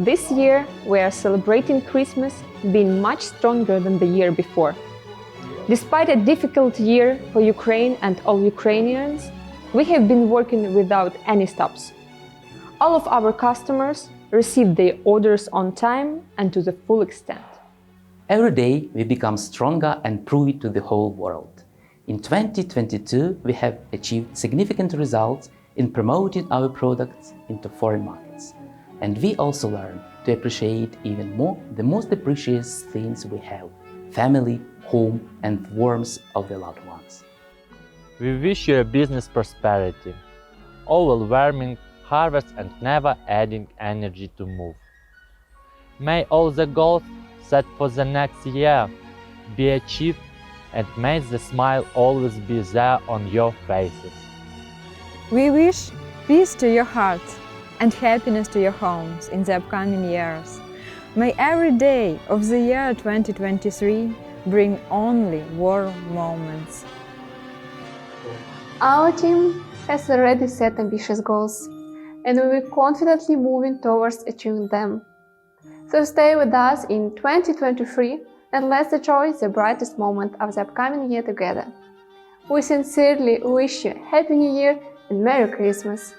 This year, we are celebrating Christmas being much stronger than the year before. Despite a difficult year for Ukraine and all Ukrainians, we have been working without any stops. All of our customers received their orders on time and to the full extent. Every day we become stronger and prove it to the whole world. In 2022, we have achieved significant results in promoting our products into foreign markets. And we also learn to appreciate even more the most precious things we have: family, home, and warmth of the loved ones. We wish you a business prosperity, overwhelming harvest and never adding energy to move. May all the goals set for the next year be achieved, and may the smile always be there on your faces. We wish peace to your hearts and happiness to your homes in the upcoming years. May every day of the year 2023 bring only warm moments. Our team has already set ambitious goals, and we will confidently moving towards achieving them. So stay with us in 2023 and let's enjoy the brightest moment of the upcoming year together. We sincerely wish you a Happy New Year and Merry Christmas!